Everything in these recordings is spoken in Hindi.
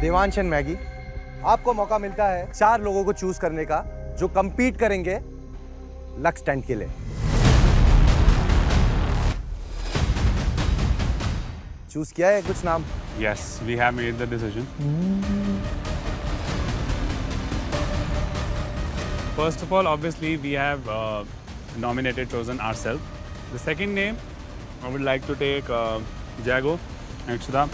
देवांश एंड मैगी, आपको मौका मिलता है 4 लोगों को चूज करने का जो कंपीट करेंगे लक्स टेंट के लिए। चूज किया है कुछ नाम? Yes, we have made the decision. First of all, obviously, we have chosen ourselves. The second name, I would like to take Jago and Akshita.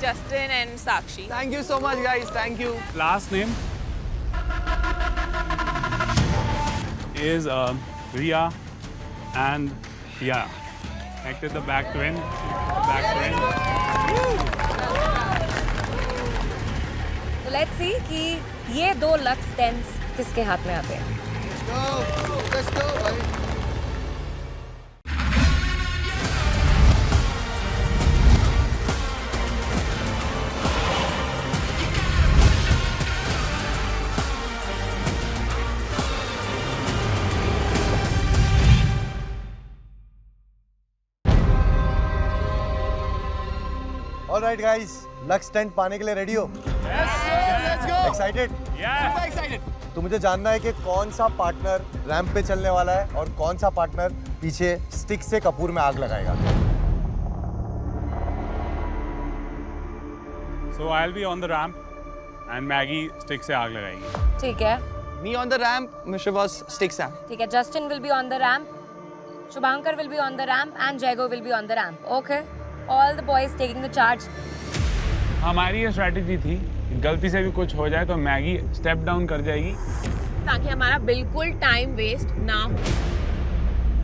Justin and Sakshi. Thank you so much, guys. Thank you. Last name is Ria and Tia. Connected the back twin. तो लेट्स सी कि ये 2 लक्स टेंट्स किसके हाथ में आते हैं। Let's go, भाई। ऑलराइट गाइस, लक्स टेंट पाने के लिए रेडी हो? Let's go. Excited? Yeah. Super excited. तो मुझे जानना है कि कौन सा पार्टनर रैंप पे चलने वाला है और कौन सा पार्टनर पीछे स्टिक से कपूर में आग लगाएगा। So I'll be on the ramp and Maggie stick से आग लगाएगी. ठीक है, Me on the ramp, Mr. Boss, stick Sam. ठीक है। Justin will be on the ramp, Shubhankar will be on the ramp and जैगो will be on the ramp. Okay, all the boys taking the charge. हमारी ये स्ट्रैटेजी थी, गलती से भी कुछ हो जाए तो मैगी स्टेप डाउन कर जाएगी ताकि हमारा बिल्कुल टाइम वेस्ट ना हो।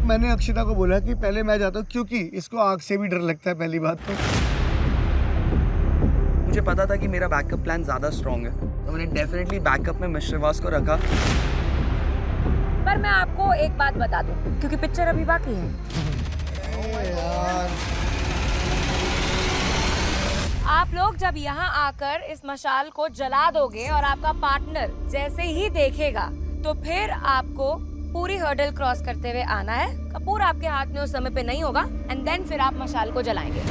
मैंने अक्षिता को बोला कि पहले मैं जाता हूँ क्योंकि इसको आग से भी डर लगता है। पहली बात तो मुझे पता था कि मेरा बैकअप प्लान ज़्यादा स्ट्रॉन्ग है, तो मैंने डेफिनेटली बैकअप में मिस्टर वास को रखा। पर मैं आपको एक बात बता दूं, क्योंकि पिक्चर अभी बाकी है। आप लोग जब यहाँ आकर इस मशाल को जला दोगे और आपका पार्टनर जैसे ही देखेगा तो फिर आपको पूरी हर्डल क्रॉस करते हुए आना है। कपूर आपके हाथ में उस समय पे नहीं होगा एंड देन फिर आप मशाल को जलाएंगे।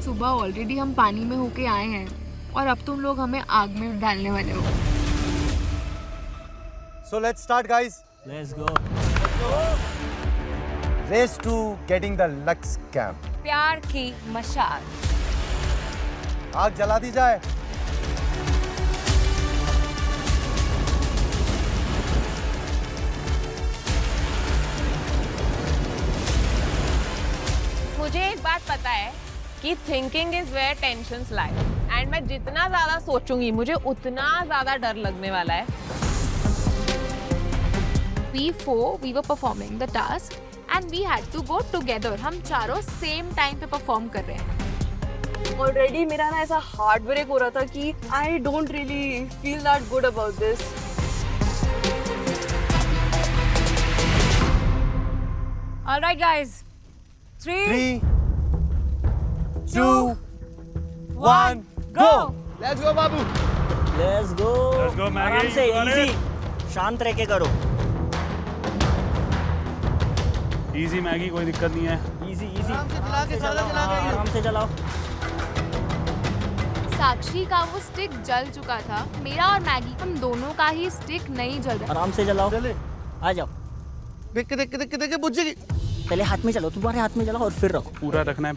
सुबह ऑलरेडी हम पानी में होके आए हैं और अब तुम लोग हमें आग में डालने वाले हो। So let's start guys. Let's go. Race to getting the lux camp. प्यार की मशाल। आग जला दी जाए। मुझे एक बात पता है कि thinking is where tensions lie and मैं जितना ज्यादा सोचूंगी मुझे उतना ज्यादा डर लगने वाला है। We four, we were performing the task and we had to go together. हम चारों सेम टाइम पे परफॉर्म कर रहे हैं। ऑलरेडी मेरा ना ऐसा हार्ट ब्रेक हो रहा था कि I don't really feel that good about this. Alright guys, 3, 2, 1, go! Let's go, Babu. Let's go. Let's go, Maggie. आराम से, You got easy. it. शांत रह के करो। इजी मैगी, कोई दिक्कत नहीं है। Easy, easy. आराम से चला के, सारा चला के। आराम से चलाओ। साक्षी का वो स्टिक जल चुका था, मेरा और मैगी हम दोनों का ही स्टिक नहीं जल रहा। आराम से चलाओ। आ जाओ। देख के बुझ जाएगी। पहले हाथ में चलाओ, तुम्हारे हाथ में चलाओ और फिर रखो। पूरा रखना है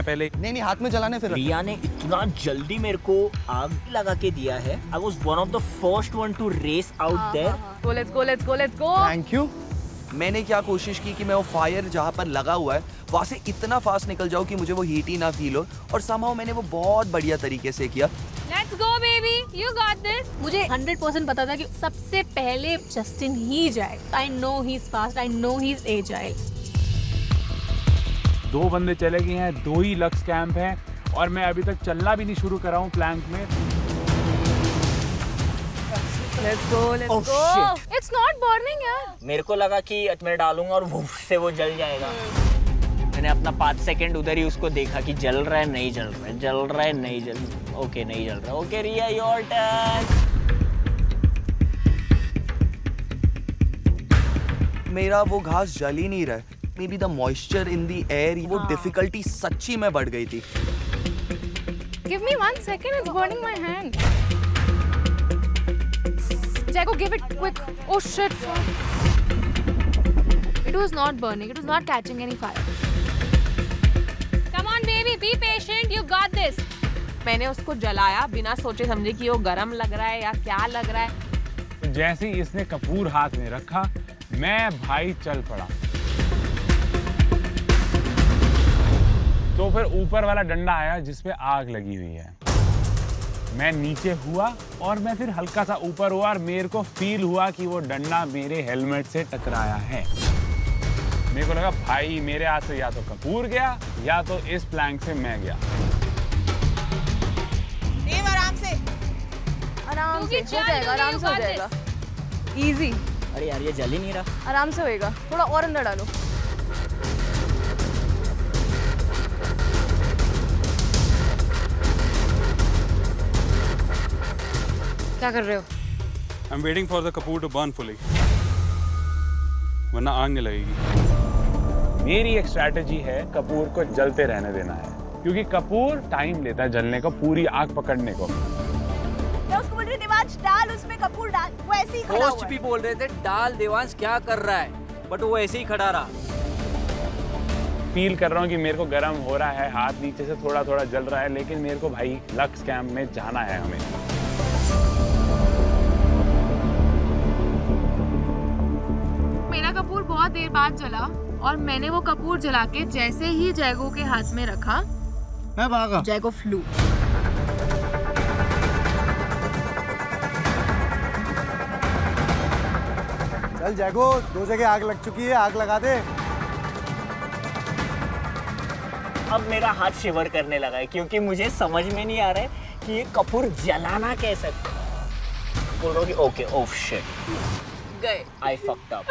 पहले। नहीं, हाथ में चलाने फिर। रिया ने इतना जल्दी मेरे को आग लगा के दिया है। I was one of the first one to race out there. So let's go. Thank you. मैंने क्या कोशिश की कि मैं वो फायर जहाँ पर लगा हुआ है वहाँ से इतना फास्ट निकल जाऊँ कि मुझे वो हीट ही ना फील हो, और somehow मैंने वो बहुत बढ़िया तरीके से किया। Let's go baby, you got this. मुझे 100% पता था कि सबसे पहले जस्टिन ही जाए। I know he's fast, I know he's agile. 2 बंदे चले गए हैं, 2 ही लक्स कैंप हैं और मैं अभी तक चलना भी नहीं शुरू करा हूँ प्लैंक में। Let's go. Oh shit. It's not burning यार। मेरे को लगा कि मैं डालूंगा और वो से वो जल जाएगा। मैंने अपना 5 सेकंड उधर ही उसको देखा कि जल रहा है नहीं जल रहा है, जल रहा है नहीं जल, ओके नहीं जल रहा। Okay Riya, your turn. मेरा वो घास जल ही नहीं रहा है। Maybe the moisture in the air, वो डिफिकल्टी सच्ची में बढ़ गई थी। Give me 1 second, it's burning my hand. Jago, give it quick. Oh shit. It was not burning, it was not catching any fire. Come on baby, be patient, you got this. मैंने उसको जलाया बिना सोचे समझे कि वो गरम लग रहा है या क्या लग रहा है। तो जैसे ही इसने कपूर हाथ में रखा, मैं भाई चल पड़ा। तो फिर ऊपर वाला डंडा आया जिसपे आग लगी हुई है। मैं नीचे हुआ और मैं फिर हल्का सा ऊपर हुआ और मेरे को फील हुआ कि वो डंडा मेरे हेलमेट से टकराया है। मेरे को लगा भाई मेरे हाथ से या तो कपूर गया या तो इस प्लैंक से मैं गया। आराम से आराम से हो जाएगा, आराम से हो जाएगा। इजी। अरे यार ये जल ही नहीं रहा। आराम से होएगा, थोड़ा और अंदर डालो। क्या कर रहे हो? I'm waiting for the Kapoor to burn fully, वरना आग नहीं लगेगी। मेरी एक स्ट्रैटेजी है कपूर को जलते रहने देना है, क्योंकि कपूर टाइम लेता है जलने को, पूरी आग पकड़ने को। मैं उसको बोल रही थी देवांश डाल उसमें कपूर डाल, वो ऐसे ही खड़ा हुआ होस्ट भी बोल रहे थे डाल देवांश क्या कर रहा है, बट वो ऐसे ही खड़ा रहा। फील कर रहा हूँ कि मेरे को गर्म हो रहा है, हाथ नीचे से थोड़ा थोड़ा जल रहा है, लेकिन मेरे को भाई लक्स कैंप में जाना है हमें। मेरा कपूर बहुत देर बाद जला और मैंने वो कपूर जला के जैसे ही जैगो के हाथ में रखा, मैं भागा। जैगो फ्लू। चल जैगो, 2 जगह आग लग चुकी है, आग लगा दे। अब मेरा हाथ शिवर करने लगा है क्योंकि मुझे समझ में नहीं आ रहा है कि ये कपूर जलाना कैसे। बोल रहा हूँ कि ओके ओह शिट गए। आई फक्ड अप।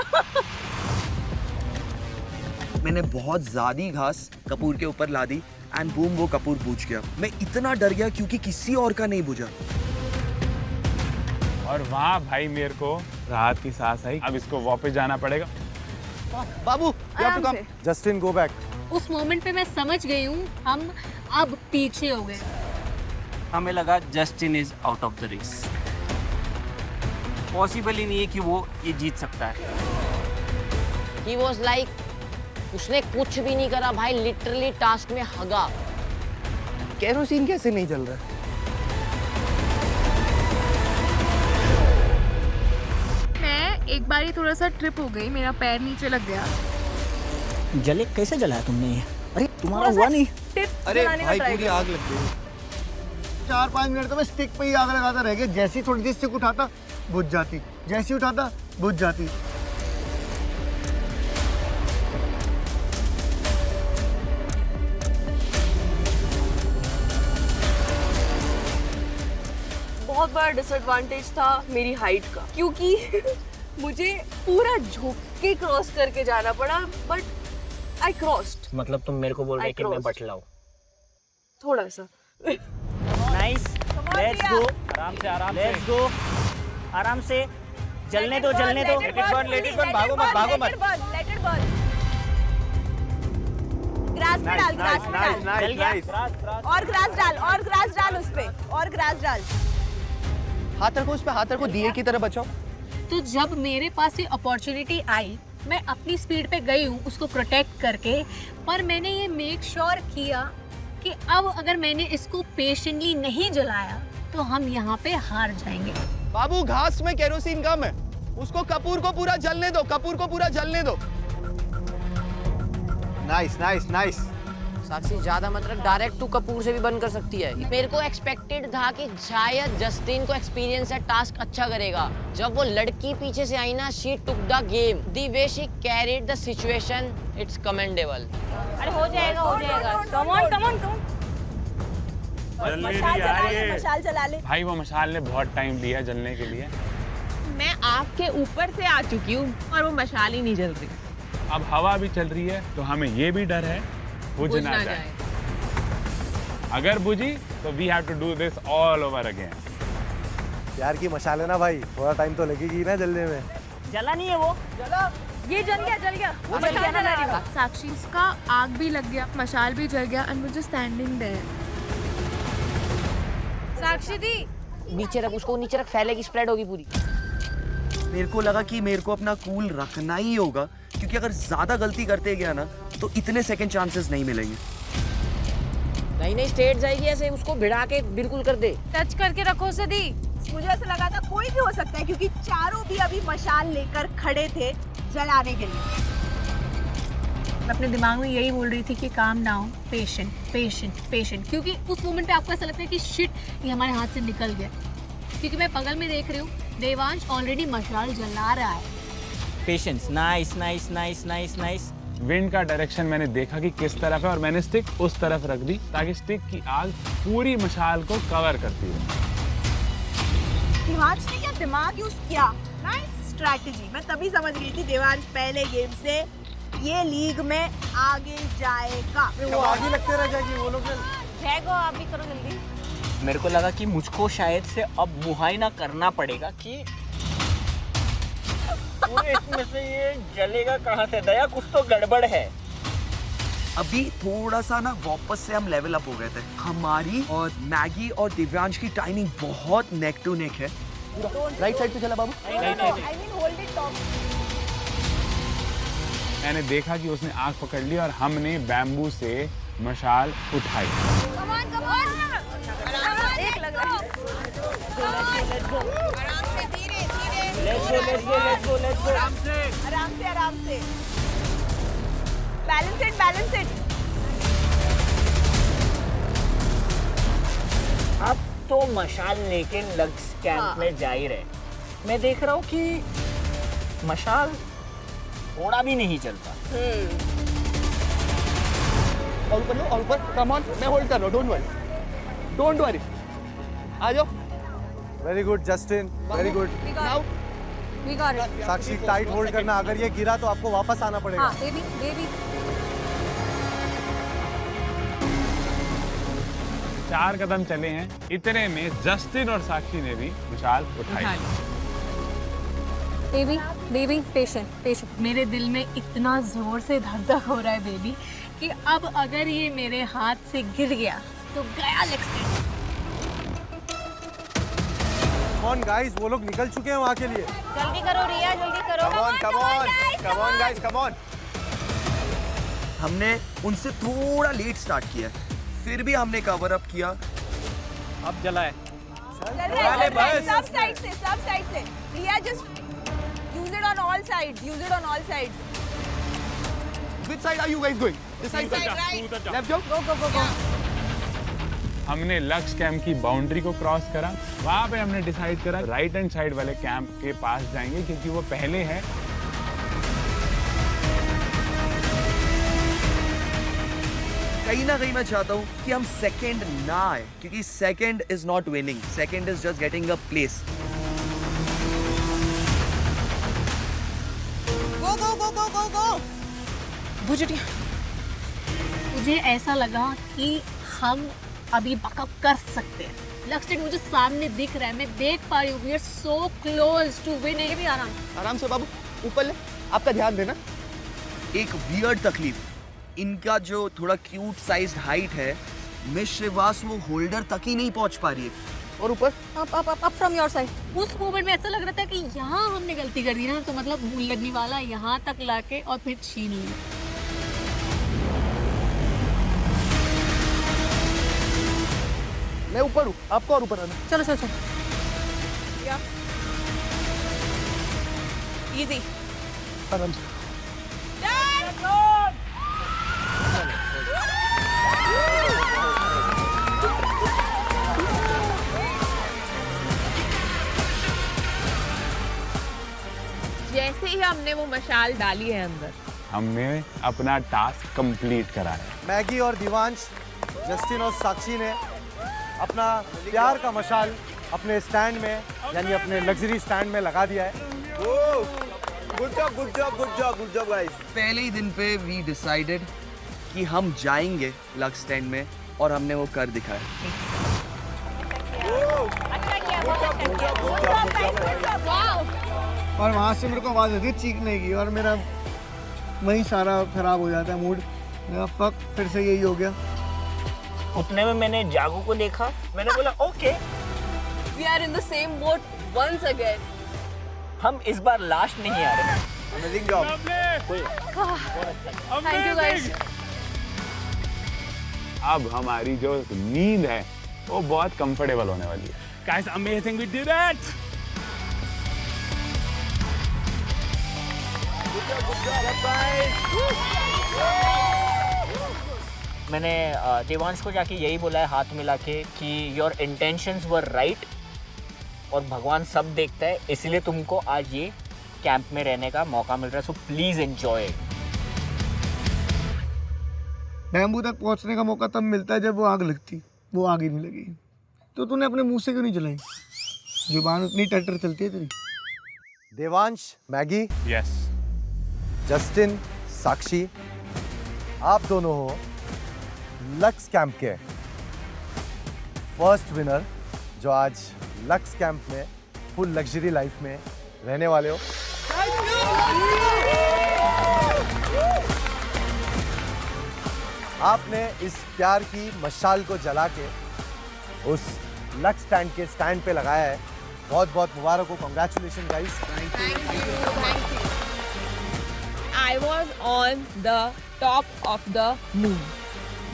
मैंने बहुत ज़्यादा घास कपूर के ऊपर ला दी एंड बूम वो कपूर बुझ गया। मैं इतना डर गया क्योंकि किसी और का नहीं बुझा। और वहाँ भाई मेरे को राहत की सांस आई। अब इसको वापस जाना पड़ेगा। बाबू आराम से। Justin go back. उस मोमेंट पे मैं समझ गई हूँ हम अब पीछे हो गए। हमें लगा Justin is out of the race. Possible ही नहीं है कि वो ये जीत सकता है। He was like, उसने कुछ भी नहीं करा भाई, लिटरली टास्क में हगा। केरोसिन कैसे नहीं जल रहा है? मैं एक बारी थोड़ा सा ट्रिप हो गई, मेरा पैर नीचे लग गया। जले कैसे जलाया तुमने ये? अरे तुम्हारा हुआ नहीं? अरे भाई पूरी आग लग गई। 4-5 मिनट तो मैं स्टिक पे ही आग लगाता रह गया। जैसे ही थोड़ी सी स्टिक उठाता बुझ जाती, जैसे ही उठाता बुझ जाती। बहुत बड़ा डिसएडवांटेज था मेरी हाइट का, क्योंकि मुझे पूरा झुक के क्रॉस करके जाना पड़ा, बट आई क्रॉस्ड। मतलब तुम मेरे को बोल रहे कि मैं बटलाऊं? थोड़ा सा। Nice, let's go. आराम से लेट्स गो, आराम से। जलने दो जलने दो। लेट इट बर्न, भागो मत भागो मत। Let it burn. ग्रास पे डाल, ग्रास पे डाल। जल गया। और ग्रास डाल उस पे, और ग्रास डाल। हाथ रखो उस पे, हाथ रखो, दिए की तरह बचाओ। तो जब मेरे पास ये अपॉर्चुनिटी आई, मैं अपनी स्पीड पे गई हूँ उसको प्रोटेक्ट करके, पर मैंने ये मेक श्योर किया कि अब अगर मैंने इसको पेशेंटली नहीं जलाया तो हम यहाँ पे हार जाएंगे। बाबू घास में केरोसिन कम है, उसको कपूर को पूरा जलने दो, कपूर को पूरा जलने दो। Nice nice nice. साक्षी ज्यादा मत रख, डायरेक्ट तू कपूर से भी बंद कर सकती है। मेरे को एक्सपेक्टेड था कि शायद जस्टिन को एक्सपीरियंस है, टास्क अच्छा करेगा। जब वो लड़की पीछे से आई ना, she took the game, the way she carried the situation, it's commendable. अरे हो जाएगा हो जाएगा। Come on come on come. मशाल जला ले। भाई वो मशाल ने बहुत टाइम लिया जलने के लिए। मैं आग के ऊपर से आ चुकी हूँ और वो मशाल ही नहीं जल रही। अब हवा भी चल रही है तो हमें ये भी डर है बुझ ना जाए। अगर बुझी तो we have to do this all over again. प्यार की मशाल है ना भाई, थोड़ा टाइम तो लगेगी ना जलने में। जला नहीं है वो? जला। ये जल गया। वो जल गया ना। साक्षी का आग भी लग गया, मशाल भी जल गया, and we're just standing there. साक्षी दी नीचे रख उसको, नीचे रख, फैलेगी, स्प्रेड होगी पूरी। मेरे को लगा कि मेरे को अपना कूल रखना ही होगा, क्योंकि अगर ज्यादा गलती करते गया ना तो इतने सेकंड चांसेस नहीं मिलेंगे। नहीं स्ट्रेट जाएगी ऐसे, उसको भिड़ा के बिल्कुल कर दे। टच करके रखो सदी। मुझे ऐसा लगा था कोई भी हो सकता है, क्योंकि चारों भी अभी मशाल लेकर खड़े थे जलाने के लिए। मैं अपने दिमाग में यही बोल रही थी कि calm down, patient patient patient, क्योंकि उस मोमेंट पे आपको ऐसा लगता है कि शिट ये हमारे हाथ से निकल गया, क्योंकि मैं बगल में देख रही हूँ देवांश ऑलरेडी मशाल जला रहा है। Patience, nice nice nice nice nice. Wind का डायरेक्शन मैंने देखा कि किस तरफ है और मैंने स्टिक उस तरफ रख दी ताकि स्टिक की आग पूरी मशाल को कवर करती है। देवांश ने क्या दिमाग यूज किया, नाइस स्ट्रैटेजी। मैं तभी समझ गई थी देवांश पहले गेम से ये लीग में आगे जाएगा। वो आगे लगते रह जाएगी वो लोग। जैगो आप भी करो जल्दी। मेरे को लगा कि मुझको शायद से अब मुहायना करना पड़ेगा कि पूरे इसमें से ये जलेगा कहाँ से। दया कुछ तो गड़बड़ है। अभी थोड़ा सा ना वापस से हम लेवल अप हो गए थे। हमारी और मैगी और दिव्यांश की टाइमिंग बहुत नेक टू नेक है। राइट साइड पे चला बाबू। मैंने देखा कि उसने आग पकड़ ली और हमने बैम्बू से मशाल उठाई। आराम से बैलेंस इट। अब तो मशाल लेके लक्स कैंप में जा ही रहे। मैं देख रहा हूँ कि मशाल थोड़ा भी नहीं चलता। और ऊपर कम ऑन, मैं होल्ड कर रहा हूँ, डोंट वरी आ जाओ। Very good Justin, very good. We got it. Sakshi tight hold करना, अगर ये गिरा तो आपको वापस आना पड़ेगा। हाँ, बेबी 4 कदम चले हैं, इतने में जस्टिन और साक्षी ने भी मशाल उठाई। Baby patient. मेरे दिल में इतना जोर से धक धक हो रहा है बेबी कि अब अगर ये मेरे हाथ से गिर गया तो गया लेक्स। कौन गाइस, वो लोग निकल चुके हैं वहाँ के लिए। जल्दी करो रिया, जल्दी करो। Come on guys, come on। हमने उनसे थोड़ा लेट स्टार्ट किया, फिर भी हमने कवर अप किया। अब जला है। सब साइड से। रिया just use it on all sides। Which side are you guys going? This side, right? Left jump? Go। हमने लक्स कैंप की बाउंड्री को क्रॉस करा। वहाँ पे हमने डिसाइड करा राइट हैंड साइड वाले कैंप के पास जाएंगे, क्योंकि वो पहले है। कहीं ना कहीं मैं चाहता हूँ कि हम सेकंड ना आए, क्योंकि second is not winning, second is just getting a place. Go. मुझे ऐसा लगा कि हम अभी बैकअप कर सकते हैं। लक्ष्य मुझे सामने दिख रहा है, मैं देख पा रही हूँ। We are so close to win. ये भी आराम से बाबू, ऊपर ले, आपका ध्यान देना। एक वियर्ड तकलीफ, इनका जो थोड़ा क्यूट साइज्ड हाइट है, मिस श्रीवास वो होल्डर तक ही नहीं पहुंच पा रही है। और ऊपर अप फ्रॉम योर साइड। उस मोमेंट में ऐसा लग रहा था कि यहाँ हमने गलती कर दी ना, तो मतलब लगने वाला यहाँ तक लाके और फिर छीन ली। मैं ऊपर हूँ, आपको और ऊपर आना। चलो। इजी। आराम से। जैसे ही हमने वो मशाल डाली है अंदर, हमने अपना टास्क कंप्लीट करा है। मैगी और दिवांश, जस्टिन और साक्षी ने अपना प्यार का मशाल अपने स्टैंड में, यानी अपने लग्जरी स्टैंड में लगा दिया है। Good job guys. पहले ही दिन पे वी डिसाइडेड कि हम जाएंगे लक्स स्टैंड में, और हमने वो कर दिखाया। और वहाँ से मेरे को आवाज़ आती है चीखने की, और मेरा वहीं सारा खराब हो जाता है मूड। मेरा फक फिर से यही हो गया। उतने में मैंने जागो को देखा, मैंने बोला okay We are in the same boat once again. हम इस बार लास्ट नहीं आ रहे। Amazing job. Thank you guys. अब हमारी जो नींद है वो बहुत कंफर्टेबल होने वाली है। Guys, amazing, we did it! मैंने देवांश को जाके यही बोला है हाथ मिला के कि योर इंटेंशंस वर राइट और भगवान सब देखता है, इसलिए तुमको आज ये कैंप में रहने का मौका मिल रहा है, सो प्लीज एंजॉय। बैम्बू तक पहुंचने का मौका तब मिलता है जब वो आग लगती, वो आग ही नहीं लगी। तो तूने अपने मुंह से क्यों नहीं जलाई? जुबान उतनी टटर चलती है तेरी। Devansh, Maggi, Yes. जस्टिन, साक्षी, आप दोनों हो लक्स कैंप के फर्स्ट विनर जो आज लक्स कैंप में फुल लग्जरी लाइफ में रहने वाले हो। आपने इस प्यार की मशाल को जला के उस लक्स स्टैंड के स्टैंड पे लगाया है। बहुत बहुत मुबारक हो, congratulation guys. I was on the top of the moon.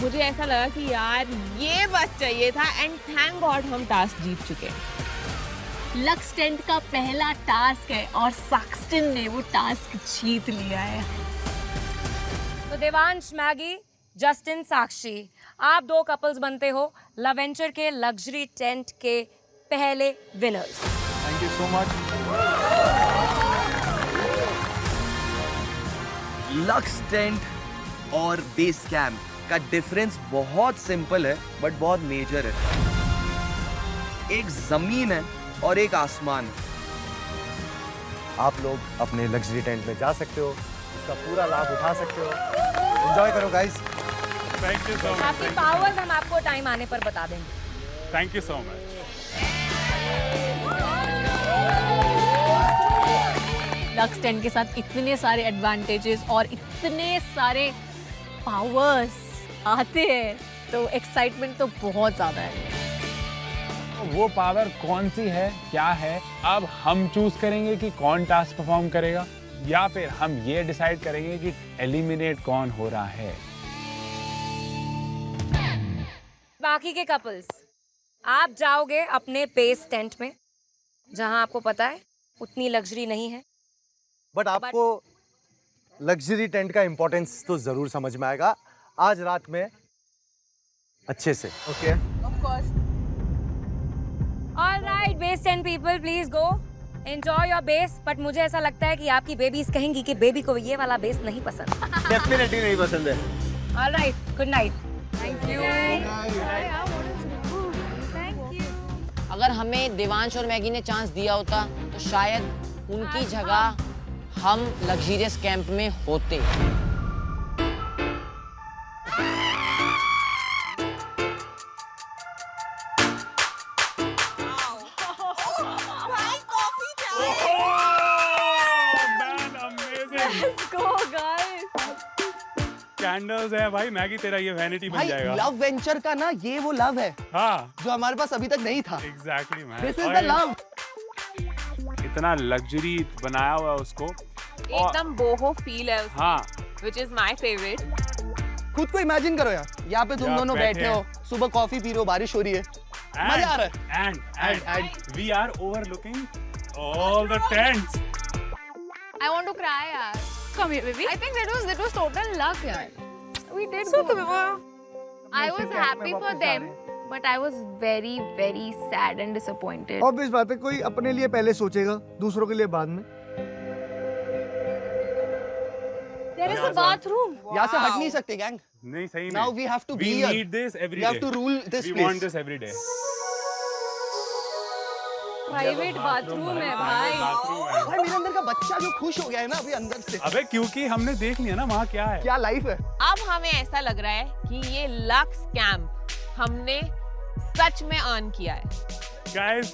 मुझे ऐसा लगा कि यार ये बस चाहिए था एंड थैंक गॉड हम टास्क जीत चुके हैं। लक्स टेंट का पहला टास्क है और सैक्सटन ने वो टास्क जीत लिया है। तो देवांश, मैगी, जस्टिन, साक्षी, आप दो कपल्स बनते हो लवेंचर के लग्जरी टेंट के पहले winners. Thank you so much. Lux tent और बेस कैंप का डिफरेंस बहुत सिंपल है बट बहुत मेजर है। एक जमीन है और एक आसमान। आप लोग अपने लग्जरी टेंट में जा सकते हो, इसका पूरा लाभ उठा सकते हो। एंजॉय करो guys. Thank you so much. आपकी पावर्स हम आपको टाइम आने पर बता देंगे। Thank you so much. Lux tent के साथ इतने सारे एडवांटेजेस और इतने सारे पावर्स आते हैं तो एक्साइटमेंट तो बहुत ज़्यादा है। वो पावर कौन सी है, क्या है, अब हम चूज करेंगे कि कौन टास्क परफॉर्म करेगा या फिर हम ये डिसाइड करेंगे कि एलिमिनेट कौन हो रहा है। बाकी के कपल्स, आप जाओगे अपने बेस टेंट में जहां आपको पता है उतनी लग्जरी नहीं है, बट आपको लग्जरी टेंट का इंपॉर्टेंस तो जरूर समझ में आएगा आज रात में अच्छे से। Okay Of course. Alright base tent people, please go enjoy your base. But मुझे ऐसा लगता है कि आपकी बेबीज कहेंगी कि बेबी को ये वाला बेस नहीं पसंद। डेफिनेटली नहीं पसंद है। Alright, good night. Thank you. अगर हमें देवांश और मैगी ने चांस दिया होता तो शायद उनकी जगह हम लग्जरियस कैंप में होते। कैंडल्स है भाई, मैगी तेरा ये वैनिटी बन जाएगा। लव वेंचर का ना ये वो लव है हाँ, जो हमारे पास अभी तक नहीं था। Exactly man. This is the love. इतना लग्जरी बनाया हुआ है उसको। एकदम बोहो फील है उसमें, हाँ, which is my favorite. खुद को इमेजिन करो यार, यहाँ पे तुम यहाँ दोनों बैठे बैठे हो, सुबह कॉफी पी रहे हो, बारिश हो रही है, मजा आ रहा है। And we are overlooking all the tents. I want to cry, yaar. Come here, baby. I think that was total luck, yaar. We did good. I was happy for them, but I was very, very sad and disappointed. Obvious बात है, कोई अपने लिए पहले सोचेगा, दूसरों के लिए बाद में। There is a bathroom. यहाँ से हट नहीं सकते गैंग। नहीं सही में। Now we have to be We here. need this every We have day. to rule this We place. want this every day. Private bathroom है भाई. भाई मेरे अंदर का बच्चा जो खुश हो गया है ना अभी अंदर से। अबे क्योंकि हमने देख लिया ना वहाँ क्या है। क्या लाइफ है। अब हमें ऐसा लग रहा है कि ये लक्स कैंप हमने सच में अर्न किया है। Guys,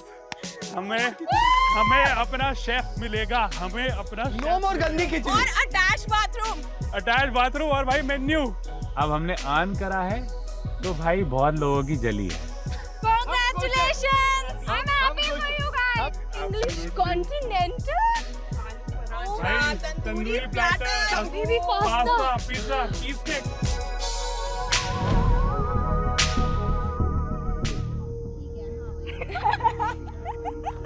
हमें अपना शेफ मिलेगा, हमें अपना नो मोर गंदी किचन और अटैच बाथरूम। अटैच बाथरूम और भाई मेन्यू। अब हमने अर्न करा है तो भाई बहुत लोगों की जली है। Congratulations! I'm happy for you guys. English continental. Tandoori platter, tandoori pasta, pizza, cheese cake.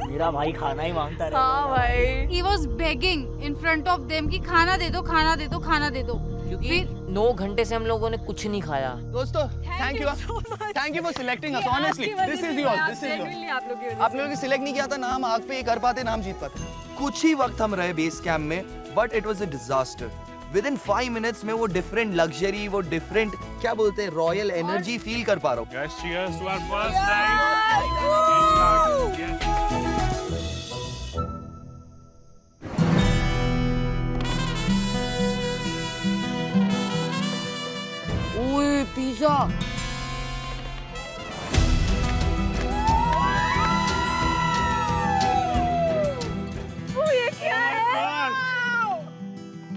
मेरा भाई खाना ही मांगता रहता हाँ भाई। He was begging in front of them कि खाना दे दो, खाना दे दो, खाना दे दो। क्योंकि 9 घंटे से हम लोगों ने कुछ नहीं खाया। दोस्तों thank you for selecting us honestly this is your आप लोगों ने सिलेक्ट नहीं किया था ना हम आग पे ये कर पाते ना हम जीत पाते। कुछ ही वक्त हम रहे बेस कैंप में, but it was a disaster. With in 5 minutes में वो डिफरेंट लग्जरी, वो डिफरेंट क्या बोलते हैं रॉयल एनर्जी फील कर पा रहा हूँ। Guys, cheers to our first night. Yes. ओए पिज्जा।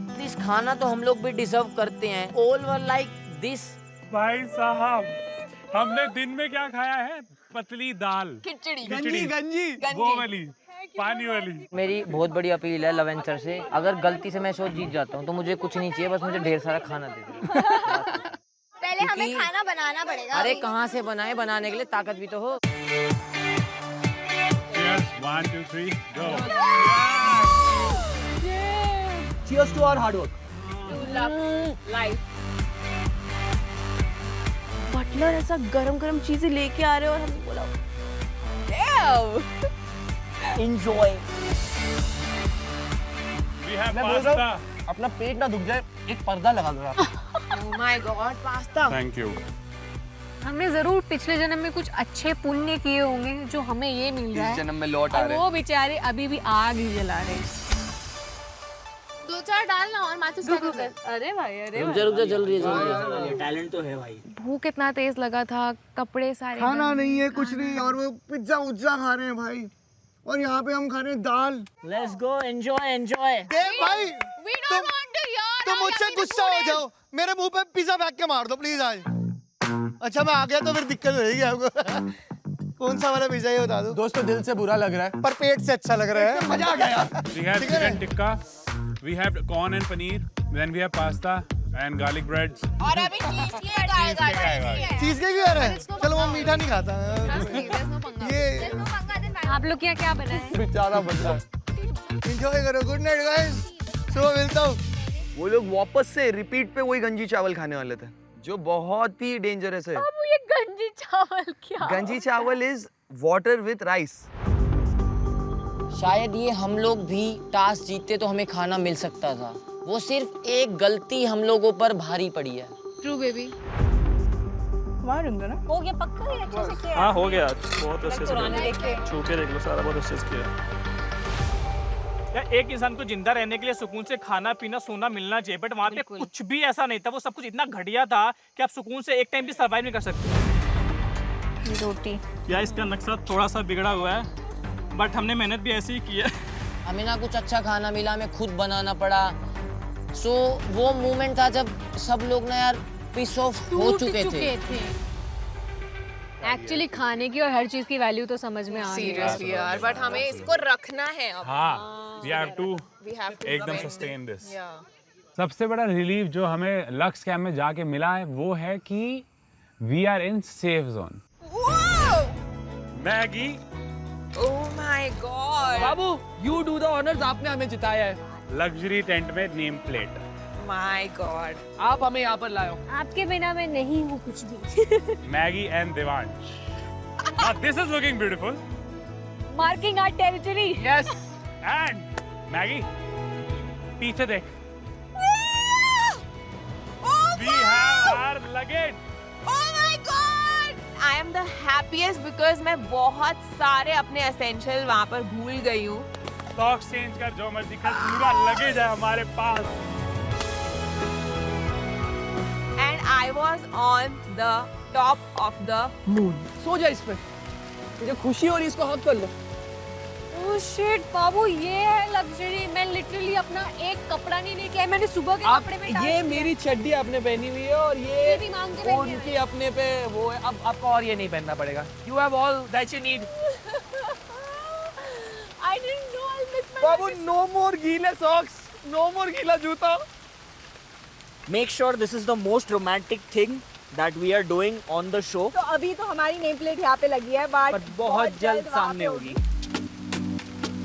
प्लीज खाना तो हम लोग भी डिजर्व करते हैं। All were like this. भाई साहब, हमने दिन में क्या खाया है? पतली दाल, खिचड़ी, गंजी वो वाली, पानी वाली। मेरी बहुत बड़ी अपील है लवेंचर से, अगर गलती से मैं शो जीत जाता हूँ तो मुझे कुछ नहीं चाहिए, बस मुझे ढेर सारा खाना दे दो। पहले हमें खाना बनाना पड़ेगा। अरे कहाँ से बनाए, बनाने के लिए ताकत भी तो हो। Cheers, 1, 2, 3, go. Cheers to our hard work. Butler ऐसा गरम चीजें लेके आ रहे हो और हमने बोला Enjoy. We have मैं बोल रहा pasta. हूँ अपना पेट ना दुख जाए एक पर्दा लगा दो आप। Oh my God, pasta. Thank you. हमने जरूर पिछले जन्म में कुछ अच्छे पुण्य किए होंगे जो हमें ये मिल रहा इस है। जन्म में लौट आ और रहे वो बेचारे अभी भी आग ही जला रहे हैं। 2-4 डालना और माचिस का कर। अरे भाई, अरे रुक जा जल रही है। टैलेंट तो है भाई। भूख इतना तेज लगा था, कपड़े सारे खाना नहीं है कुछ नहीं और वो पिज्जा उज्जा खा रहे हैं भाई और यहाँ पे हम खा रहे हैं दाल। Let's go, enjoy. भाई We don't want to hear. तुम मुझसे गुस्सा हो जाओ, मेरे मुंह पे पिज्जा फेंक के मार दो प्लीज आज। अच्छा मैं आ गया तो फिर दिक्कत होगी आपको। कौन सा वाला पिज्जा ये बता दो। दोस्तों दिल से बुरा लग रहा है पर पेट से अच्छा लग रहा है। मजा आ गया यार। We have chicken tikka, we have corn and paneer, then we have pasta and garlic breads. और अभी चीज केक आएगा। चीज के क्यों रहा है? चलो वो मीठा नहीं खाता। ये आप लोग क्या क्या बनाए? बेचारा बंदा। एंजॉय करो, गुड नाइट गाइस। सुबह मिलता हूँ। वो लोग वापस से रिपीट पे वही गंजी चावल खाने वाले थे जो बहुत ही डेंजरस है। अब ये गंजी चावल क्या? गंजी चावल इज वाटर विद राइस। शायद ये हम लोग भी टास्क जीतते तो हमें खाना मिल सकता था। वो सिर्फ एक गलती हम लोगों पर भारी पड़ी है। True baby. हो गया पक्का ये अच्छे से किया? हाँ हो गया, बहुत अच्छे से किया। छू के देख लो, सारा बहुत अच्छे से किया। यार एक इंसान को जिंदा रहने के लिए सुकून से खाना पीना सोना मिलना चाहिए, बट वहाँ पे कुछ भी ऐसा नहीं था। वो सब कुछ इतना घटिया था कि आप सुकून से एक टाइम भी सर्वाइव नहीं कर सकते। रोटी या इसका नक्शा थोड़ा सा बिगड़ा हुआ है, बट हमने मेहनत भी ऐसी ही की है। हमें ना कुछ अच्छा खाना मिला, हमें खुद बनाना पड़ा। सो वो मोमेंट था जब सब लोग ना यार पीस ऑफ हो चुके थे। एक्चुअली खाने की और हर चीज की वैल्यू तो समझ में आ गई। सीरियसली यार, बट हमें इसको रखना है अब। हाँ, we have to एकदम sustain सस्टेन दिस। Yeah. सबसे बड़ा रिलीफ जो हमें लक्स कैंप में जाके मिला है वो है कि we are in safe zone. Maggie, Oh my God. बाबू, you do the honors, आपने हमें जिताया है। लग्जरी टेंट में नेम प्लेट। My God. आप हमें यहाँ पर लाए हो। आपके बिना मैं नहीं हूँ कुछ भी। Maggie and Devansh. Now this is looking beautiful. Marking our territory. Yes. And Maggie, पीछे देख। We have our luggage. Oh my God. I am the happiest because मैं बहुत सारे अपने essential वहाँ पर भूल गई हूँ। Socks change कर, जो मर्जी कर, पूरा लगेज है हमारे पास। And I was on the top of the moon. सो जा इस पे। मुझे खुशी हो रही, इसको हक कर लो। ओह शिट बाबू, ये है लग्जरी। मैं लिटरली अपना एक कपड़ा नहीं लेके आई, मैंने सुबह के कपड़े में डाल ये दिया। मेरी चड्डी आपने पहनी हुई है और ये भी मांग के पहनी उनकी अपने पे वो है। अब आपको और ये नहीं पहनना पड़ेगा। You have all that you need. I didn't know I'll miss my Babu, no more गीले socks, no more गीला जूता. Make sure this is the most romantic thing that we are doing on the show. तो अभी तो हमारी नेम प्लेट यहाँ पे लगी है, बट बहुत जल्द सामने होगी।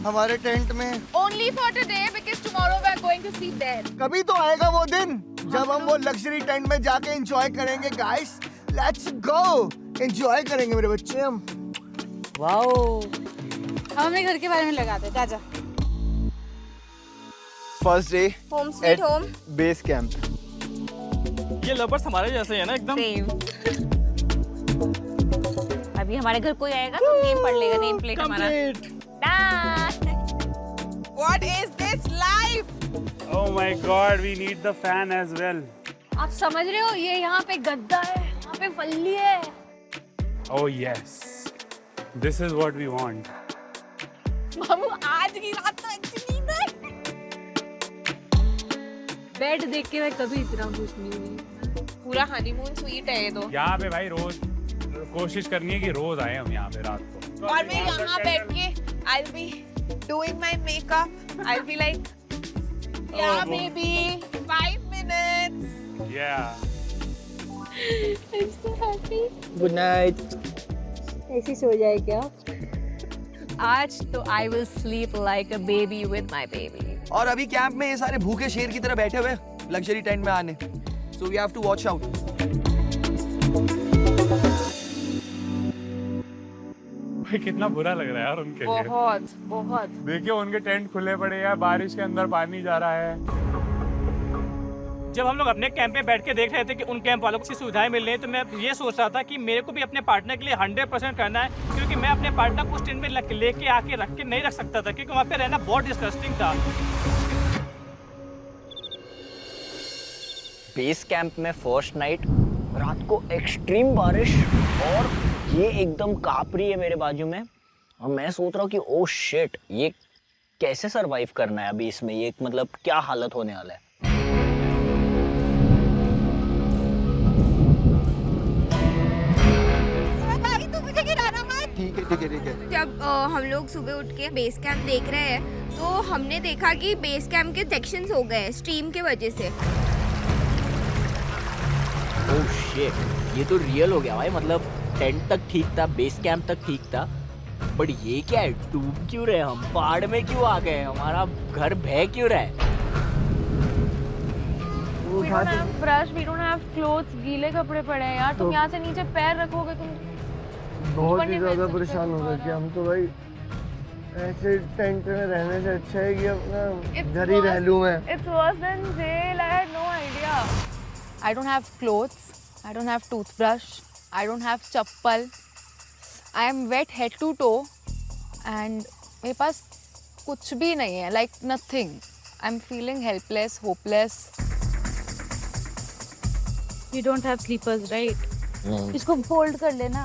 हमारे टेंट में Only for today because tomorrow we are going to sleep there. कभी तो आएगा वो दिन जब हम वो लग्जरी टेंट में जाके एंजॉय करेंगे। गाइस, लेट्स गो, एंजॉय करेंगे मेरे बच्चे हम। वाओ, हम अपने घर के बारे में लगाते हैं। जा first day home sweet home. Base camp. ये लवर्स हमारे जैसे है ना एकदम। अभी हमारे घर कोई आएगा तो नेम पढ़ लेगा, नेम प्लेट हमारा। What is this life? Oh my God, we need the fan as well. आप समझ रहे हो, ये यहाँ पे गद्दा है, यहाँ पे फल्ली है। Oh yes, this is what we want. मामू, आज की रात तो अच्छी नींद है। बेड देख के मैं कभी इतना खुश नहीं हुई। पूरा हनीमून स्वीट है ये तो। यहाँ पे भाई रोज कोशिश करनी है कि रोज आए हम यहाँ पे रात को। और मैं यहाँ बैठ के I'll be doing my makeup. I'll be like, yeah, baby, 5 minutes. Yeah. I'm so happy. good night. ऐसी सो जाए क्या? आज तो I will sleep like a baby with my baby. और अभी कैंप में ये सारे भूखे शेर की तरह बैठे हुए लग्जरी टेंट में आने। So we have to watch out. भाई कितना बुरा लग रहा है यार उनके लिए। बहुत बहुत। देखिए उनके टेंट खुले पड़े हैं, बारिश के अंदर पानी जा रहा है। जब हम लोग अपने कैंप में बैठ के देख रहे थे कि उन कैंप वालों को सुविधाएं मिल रही हैं, तो मैं ये सोच रहा था कि मेरे को भी अपने पार्टनर के लिए 100% करना है, क्योंकि मैं अपने पार्टनर को उस टेंट में लेके आके रख के नहीं रख सकता था, क्योंकि वहाँ पे रहना बहुत डिस्गस्टिंग था। बेस कैंप में फर्स्ट नाइट, रात को एक्सट्रीम बारिश और ये एकदम काँप रही है मेरे बाजू में, और मैं सोच रहा हूँ कि ओ शिट, ये कैसे सरवाइव करना है अभी इसमें, ये मतलब क्या हालत होने वाला है। ठीक है। जब हम लोग सुबह उठ के बेस कैंप देख रहे हैं, तो हमने देखा कि बेस कैंप के सेक्शंस हो गए स्ट्रीम के वजह से। ओह शिट, ये तो रियल हो गया भाई। मतलब टेंट तक ठीक था, बेस कैंप तक ठीक था, बट ये क्या है, डूब क्यों रहे हम, पहाड़ में क्यों आ गए, हमारा घर बह क्यों रहा है। We don't have brush, we don't have clothes, गीले कपड़े पड़े हैं यार। तुम यहाँ से नीचे पैर रखोगे, तुम बहुत ही ज्यादा परेशान हो गए कि हम तो भाई ऐसे टेंट में रहने से अच्छा है कि अपना घर ही रह लूं मैं। It's worse than jail. I had no idea. I don't have clothes. I don't have toothbrush. I don't have chappal. I am wet head to toe. And मेरे पास कुछ भी नहीं है, like nothing. I'm feeling helpless, hopeless. You don't have sleepers, right? इसको फोल्ड कर लेना।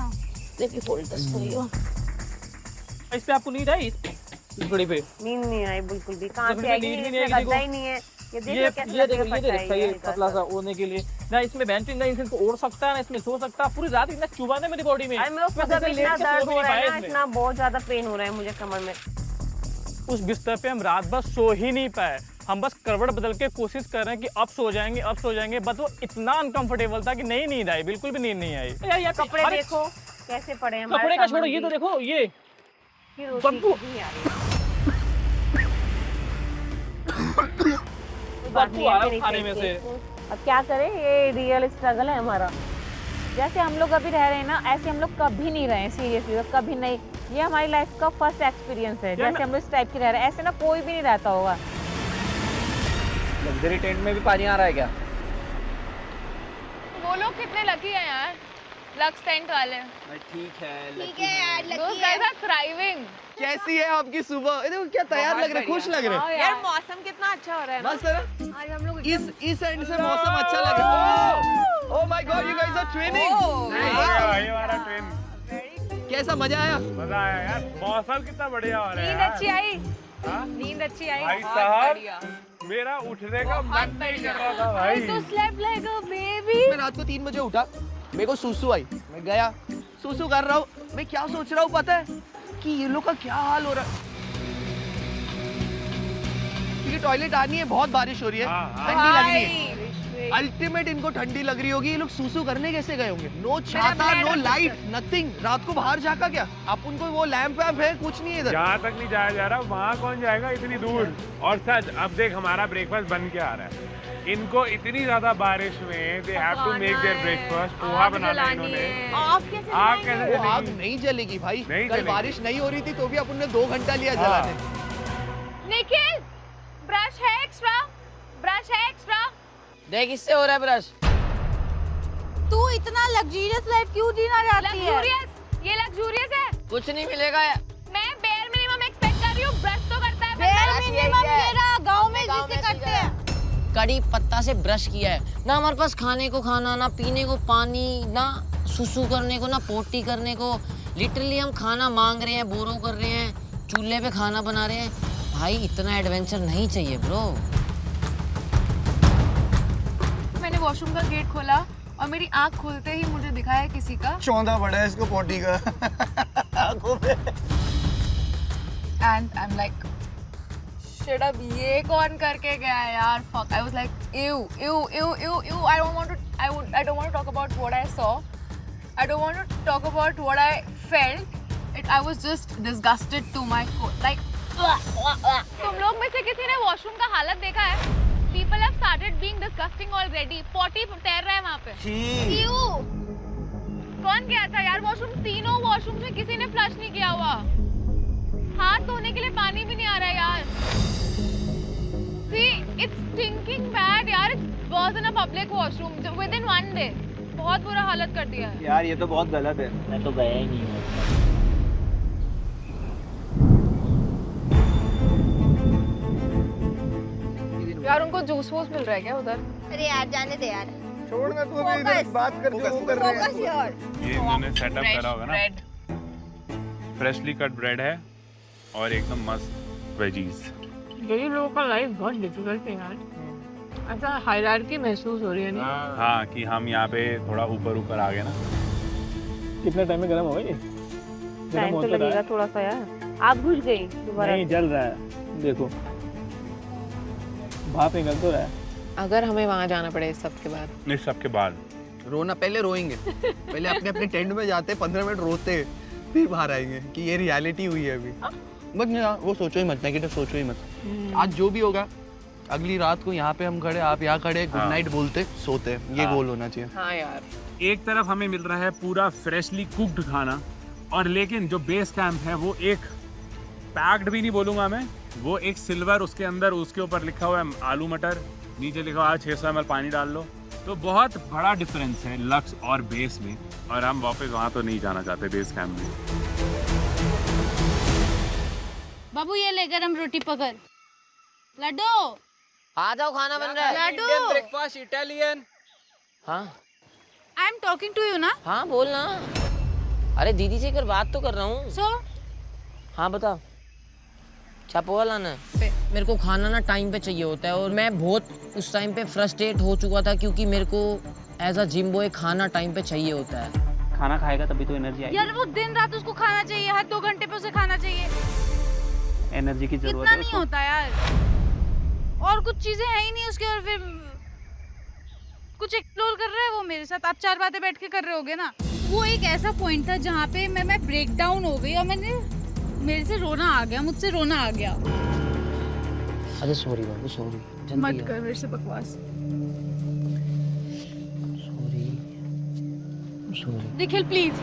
Let me fold this for you. इस पे आपको नींद आई? इस घड़ी पे? नींद नहीं आई बिल्कुल भी। कहाँ इस से घड़ी आई? पे नींद भी नहीं इसमें आएगी गद्दा ही देखो। नहीं है। ये देखो ये कैसा देखो, लटका ये पड़ा है, ये ये पतला सा ओढ़ने के लिए ना, इसमें बेंच ना इसको ओढ़ सकता है ना इसमें सो सकता है। पूरी रात इतना चुभा है मेरी बॉडी में। मेरे को खुद अभी इतना दर्द हो रहा है ना, इतना बहुत ज्यादा पेन हो रहा है मुझे कमर में। उस बिस्तर पे हम रात भर सो ही नहीं पाए। हम बस करवट बदल के कोशिश कर रहे हैं कि अब सो जाएंगे, अब सो जाएंगे, बस वो इतना अनकंफर्टेबल था कि नहीं नींद आई, बिल्कुल भी नींद नहीं आई। यार ये कपड़े देखो कैसे पड़े हैं हमारे कपड़े का छोड़ो, सामान ये तो भी। देखो, ये बदबू नहीं आ रही। बदबू आ रहा है खाने में से। अब क्या करें, ये रियल स्ट्रगल है हमारा। जैसे हम लोग अभी रह रहे हैं ना, ऐसे हम लोग कभी नहीं रहे, सीरियसली कभी नहीं। ये हमारी लाइफ का फर्स्ट एक्सपीरियंस है, जैसे हम लोग इस टाइप की रह रहे हैं, ऐसे ना कोई भी नहीं रहता होगा। लग्जरी टेंट में भी पानी आ रहा है क्या? वो लोग कितने लकी हैं यार, लक्स टेंट वाले। ठीक है यार, those guys are thriving. कैसी है आपकी सुबह? देखो क्या तैयार लग रहे, खुश लग रहे। यार मौसम कितना अच्छा हो रहा है ना। मस्त है ना? आज हम लोग इस एंड से मौसम अच्छा लग रहा है। Oh my God, you guys are twinning. ये वाला ट्रेन। कैसा मजा आया? मजा आया यार, मौसम कितना बढ़िया हो रहा है नींद यार। अच्छी आई? हाँ? नींद अच्छी आई? भाई साहब मेरा उठने का मन नहीं कर रहा था भाई। तो स्लेप्ट लाइक अ बेबी। मैं रात को 3 बजे उठा, मेरे को सुसु आई, मैं गया सुसु कर रहा हूँ। मैं क्या सोच रहा हूँ पता है कि ये लोग का क्या हाल हो रहा है, क्योंकि टॉयलेट आनी है, बहुत बारिश हो रही है, ठंडी लग रही है। अल्टीमेट इनको ठंडी लग रही होगी, ये लोग सुसु करने कैसे गए होंगे? नो छाता, नो लाइट, नथिंग। रात को बाहर झाका क्या? आप उनको वो लैंप वैम्प है, कुछ नहीं है इधर। जहाँ तक नहीं जाया जा रहा, वहाँ कौन जाएगा इतनी दूर? और सच अब देख हमारा ब्रेकफास्ट बन के आ रहा है। इनको इतनी ज्यादा बारिश में they have to make their breakfast. Poha बनाना है इन्होंने। आग कैसे वो आग नहीं जलेगी भाई, कल बारिश नहीं हो रही थी तो भी अपन ने 2 घंटा लिया जलाने। निखिल, ब्रश है एक्स्ट्रा? ब्रश है एक्स्ट्रा? देख इससे हो रहा है ब्रश। तू इतना लग्जरियस लाइफ क्यों जीना चाहती है? लग्जूरियस? ये लग्जूरियस है? कुछ नहीं मिलेगा। मैं बेयर मिनिमम एक्सपेक्ट कर रही हूँ। ब्रश तो करता है बेयर बंदा। मिनिमम मेरा गांव में जिसे करते हैं। कड़ी पत्ता से ब्रश किया है ना, हमारे पास खाने को खाना, ना पीने को पानी, ना सुसु करने को, ना पोटी करने को। लिटरली हम खाना मांग रहे हैं, बोरो कर रहे हैं, चूल्हे पे खाना बना रहे हैं। भाई इतना एडवेंचर नहीं चाहिए ब्रो। मैंने वॉशरूम का गेट खोला और मेरी आंख खुलते ही मुझे दिखा है किसी का चौंधा बड़ा है इसको पोटी का आंखों में। And I am like shut up, ये कौन करके गया है यार? Fuck. I was like, ew. I don't want to talk about what I saw. I don't want to talk about what I felt. I was just disgusted to my core. Like, तुम लोग में से किसी ने वॉशरूम का हालत देखा है? People have started being disgusting already. Potty तैर रहा है वहाँ पे. Ew. कौन गया था यार वॉशरूम? तीनों वॉशरूम में किसी ने फ्लश नहीं किया हुआ। हाथ धोने के लिए पानी भी नहीं आ रहा है यार। See, it's stinking bad यार। It was in a public washroom within 1 day. बहुत बुरा हालत कर दिया है। यार ये तो बहुत गलत है। मैं तो गया ही नहीं हूँ। यार उनको जूस वूस मिल रहा है क्या उधर? अरे यार जाने दे यार। छोड़ ना, तू अभी इधर बात कर जो वो कर रहे हैं। ये इन्होंने सेटअप करा होगा ना। फ्रेशली कट ब्रेड है और एकदम मस्त वेजीज। गरीब लोगों का लाइफ बहुत डिफिकल्ट है यार। ऐसा हायरार्की महसूस हो रही है नहीं? हाँ कि हम यहाँ पे थोड़ा ऊपर आ गए ना। कितने टाइम में गर्म होगा ये? टाइम तो लगेगा थोड़ा सा यार। आग बुझ गई दोबारा? नहीं जल रहा है, देखो भाप निकल तो रहा है। अगर हमें वहाँ जाना पड़े इस सब के बाद? इस सब के बाद रोना, पहले रोएंगे, पहले अपने अपने टेंट में जाते, 15 मिनट रोते, फिर बाहर आएंगे कि ये रियलिटी हुई है अभी। बट वो सोचो ही मत, नेगेटिव सोचो ही मत। आज जो भी होगा, अगली रात को यहाँ पे हम खड़े, आप यहाँ खड़े, गुड नाइट बोलते सोते, ये गोल होना चाहिए। हाँ यार। एक तरफ हमें मिल रहा है पूरा फ्रेशली कुक्ड खाना, और लेकिन जो बेस कैंप है वो एक पैक्ड भी नहीं बोलूंगा मैं, वो एक सिल्वर, उसके अंदर उसके ऊपर लिखा हुआ है आलू मटर, नीचे लिखा हुआ है 600 ml पानी डाल लो। तो बहुत बड़ा डिफरेंस है लक्स और बेस में, और हम वापस वहाँ तो नहीं जाना चाहते बेस कैंप में। बाबू ये ले गरम रोटी पकड़। लड्डू आ जाओ, खाना बन रहा है। Laddoo breakfast Italian. हाँ I am talking to you ना। हाँ बोल ना। अरे दीदी से एक बात तो कर रहा हूँ। सो हाँ बताओ, क्या पोहा लाना है? मेरे को खाना ना टाइम पे चाहिए होता है, और मैं बहुत उस टाइम पे फ्रस्ट्रेट हो चुका था, क्योंकि मेरे को एज अ जिम बॉय खाना टाइम पे चाहिए होता है। खाना खाएगा तभी तो एनर्जी आएगी। यार वो दिन रात उसको खाना चाहिए, हर 2 घंटे पे उसे खाना चाहिए। एनर्जी की जरूरत इतना है नहीं उसको। होता यार, और कुछ चीजें है ही नहीं उसके, और फिर कुछ एक्सप्लोर कर रहे हैं वो मेरे साथ। आप 4 बातें बैठ के कर रहे होगे ना। वो एक ऐसा पॉइंट था जहाँ पे मैं ब्रेक डाउन हो गई, और मेरे से रोना आ गया, मुझसे रोना आ गया। अरे सॉरी बाबू, सॉरी। मत कर मेरे से बकवास। सॉरी। निखिल प्लीज,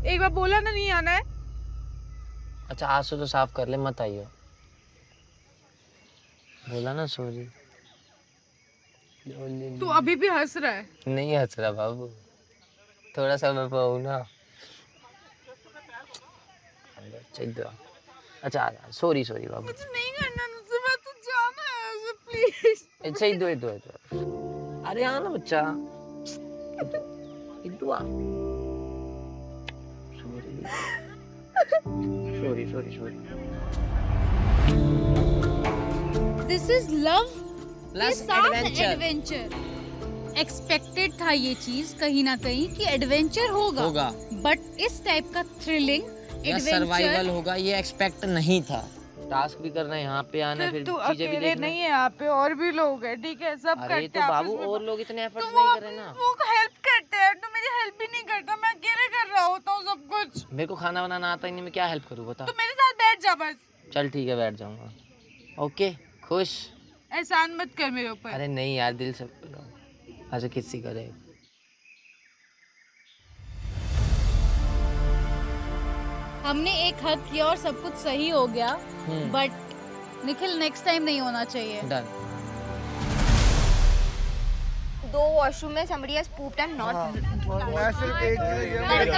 एक बार बोला ना नहीं आना है। अच्छा आज से तो साफ कर ले, मत आइयो। बोला ना सॉरी। तू अभी भी हंस रहा है। नहीं हंस रहा बाबू, थोड़ा सा मैं पाऊँ ना। अच्छा सॉरी बाबू। मुझे नहीं करना तुझसे, मैं तू जाना है ऐसे प्लीज। अच्छा इधर अरे हाँ ना बच्चा, इधर आ। Sorry. This is love plus adventure. Expected था ये चीज कहीं ना कहीं कि एडवेंचर होगा, बट इस टाइप का थ्रिलिंग या सर्वाइवल होगा ये एक्सपेक्ट नहीं था। टास्क भी करना है, यहाँ पे आना, फिर चीजें भी देखना नहीं है, यहाँ पे और भी लोग हैं, ठीक है, सब अरे करते तो हैं बाबू और लोग इतने एफर्ट्स नहीं कर रहे ना। वो हेल्प करते हैं, तो मेरी हेल्प भी नहीं करता, मैं अकेले कर रहा होता हूँ सब कुछ। मेरे को खाना बनाना आता ही नहीं, मैं क्या हेल्प करूँ बता। तो मेरे साथ बैठ जा बस। चल ठीक है, बैठ जाऊंगा। ओके, खुश। एहसान मत कर मेरे ऊपर। अरे नहीं यार, दिल से अच्छा किसी करे। हमने एक हक किया और सब कुछ सही हो गया, बट निखिल नेक्स्ट टाइम नहीं होना चाहिए। डन। 2 वॉशरूम में somebody has pooped and not मैं सिर्फ एक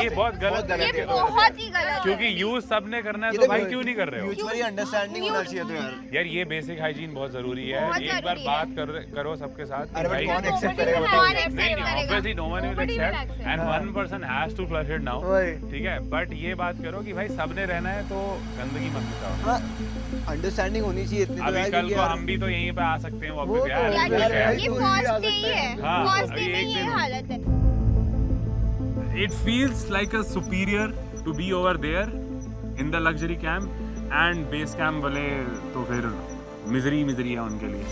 ये बहुत गलत है, ये बहुत ही गलत है। क्योंकि यूज सबने करना है तो भाई क्यों नहीं कर रहे हो? म्यूचुअली अंडरस्टैंडिंग होना चाहिए तो यार ये बेसिक हाइजीन बहुत जरूरी है। एक बार बात करो सबके साथ। अरे भाई कौन एक्सेप्ट करेगा बताओ? नहीं, obviously no one will accept and one person has to flush it now, ठीक है, बट ये बात करो कि भाई सबने रहना है तो गंदगी मत मिटाओ। अंडरस्टैंडिंग होनी चाहिए इतनी। अभी कल को हम भी तो यहीं पे आ सकते हैं वापस यार। ये फर्स्ट डे ही है, फर्स्ट डे में ये हालत है। It feels like a superior to be over there in the luxury camp and base camp वाले तो फिर मिजरी है उनके लिए।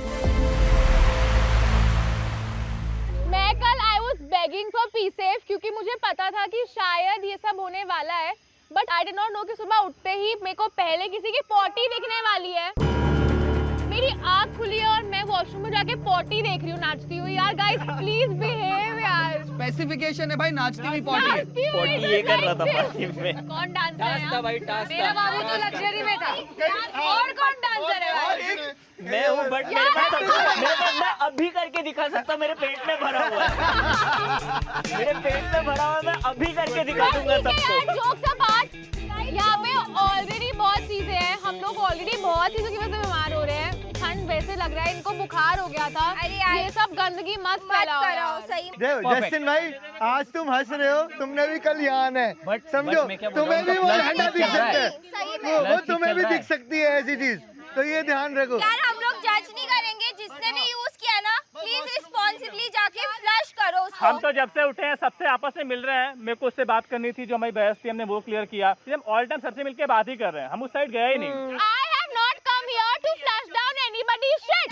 मैं कल I was begging for PSAFE क्योंकि मुझे पता था कि शायद ये सब होने वाला है, but I did not know कि सुबह उठते ही मेरे को पहले किसी की पॉटी दिखने वाली है। मेरी आँख खुली है और मैं वॉशरूम में जाके पॉटी देख रही हूँ नाचती हुई। यार गाइस प्लीज बिहेव यार। स्पेसिफिकेशन है भाई, नाचती हुई पॉटी। ये कर रहा था पार्टी में। कौन डांसर है? भाई टास्क मेरा बाबू तो लग्जरी में था। और कौन डांसर है भाई? मैं हूँ, बट मेरे पास मैं अभी करके दिखा सकता, मेरे पेट में भरा हुआ है। मेरे पेट में भरा हुआ है, मैं अभी करके दिखा दूंगा सबको। जोक्स अपार्ट, यहाँ पे ऑलरेडी बहुत चीजें हैं, हम लोग ऑलरेडी बहुत चीजों की वजह से बीमार हो रहे हैं। ठंड वैसे लग रहा है, इनको बुखार हो गया था। ये सब गंदगी मत फैलाओ। सही जस्टिन भाई, आज तुम हंस रहे हो, तुमने भी कल यहाँ आना है, समझो। तुम्हें भी वो लहंगा दिख सकता है, वो तुम्हें भी दिख सकती है ऐसी चीज, तो ये ध्यान रखो यार। हम लोग जज नहीं करेंगे, जिसने भी यूज किया ना, प्लीज रिस्पॉन्सिबली जाके फ्लश करो उसको। हम तो जब से उठे हैं सबसे आपस में मिल रहे हैं। मेरे को उससे बात करनी थी, जो हमारी बहस थी, हमने वो क्लियर किया। हम ऑल टाइम सबसे मिलके बात ही कर रहे हैं, हम उस साइड गए ही नहीं। I have not come here to flush down anybody's shit.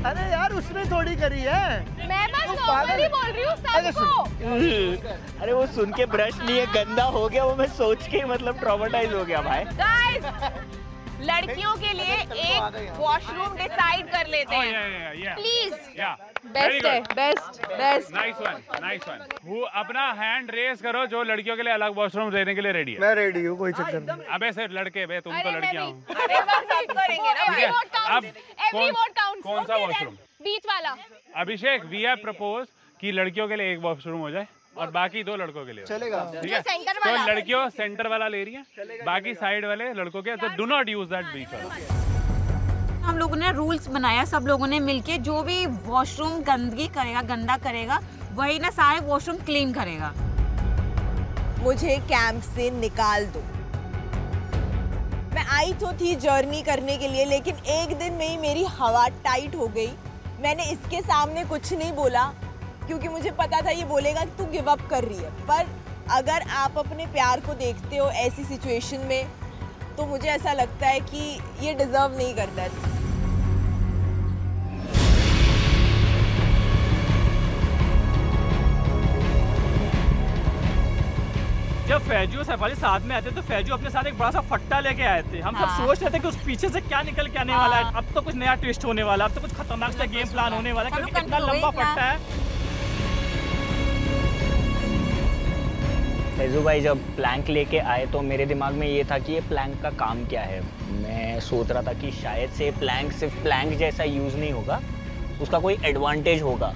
अरे यार उसने थोड़ी करी है, मैं बस नॉर्मली बोल रही हूँ सबको। अरे वो सुन के ब्रश नहीं है, गंदा हो गया वो, मैं सोच के मतलब ट्रॉमेटाइज हो गया भाई। गाइस, लड़कियों के लिए एक वॉशरूम डिसाइड कर लेते हैं प्लीज। बेस्ट है, बेस्ट। Nice one. वो अपना हैंड रेस करो जो लड़कियों के लिए अलग वॉशरूम देने के लिए रेडी है। मैं रेडी हूँ, कोई चक्कर नहीं। अबे सिर्फ लड़के बे, तुम तो लड़कियां हो। अरे बस सब करेंगे ना भाई। अब कौन सा वॉशरूम? बीच वाला। अभिषेक, वी हैव प्रपोज कि लड़कियों के लिए एक वॉशरूम हो जाए और बाकी 2 लड़कों के लिए चलेगा, ठीक है? तो लड़कियों सेंटर वाला ले रही है, बाकी साइड वाले लड़कों के, तो डू नॉट यूज दैट बीच वाला। हम लोगों ने रूल्स बनाया, सब लोगों ने मिलके, जो भी वॉशरूम गंदगी करेगा, गंदा करेगा, वही ना सारे वॉशरूम क्लीन करेगा। मुझे कैंप से निकाल दो। मैं आई तो थी जर्नी करने के लिए, लेकिन एक दिन में ही मेरी हवा टाइट हो गई। मैंने इसके सामने कुछ नहीं बोला क्योंकि मुझे पता था ये बोलेगा कि तू गिव अप कर रही है। पर अगर आप अपने प्यार को देखते हो ऐसी सिचुएशन में, तो मुझे ऐसा लगता है कि ये डिजर्व नहीं करता है। जब फैजू और सैफाली साथ में आते तो फैजू अपने साथ एक बड़ा सा फट्टा लेके आए थे। हम सब सोच रहे थे कि उस पीछे से क्या निकल के आने वाला है। अब तो कुछ नया ट्विस्ट होने वाला है, अब तो कुछ खतरनाक सा गेम प्लान होने वाला है, क्योंकि इतना लंबा फट्टा है। फैजू भाई जब प्लैंक लेके आए तो मेरे दिमाग में ये था कि ये प्लैंक का काम क्या है। मैं सोच रहा था कि शायद से प्लैंक सिर्फ प्लैंक जैसा यूज नहीं होगा, उसका कोई एडवांटेज होगा।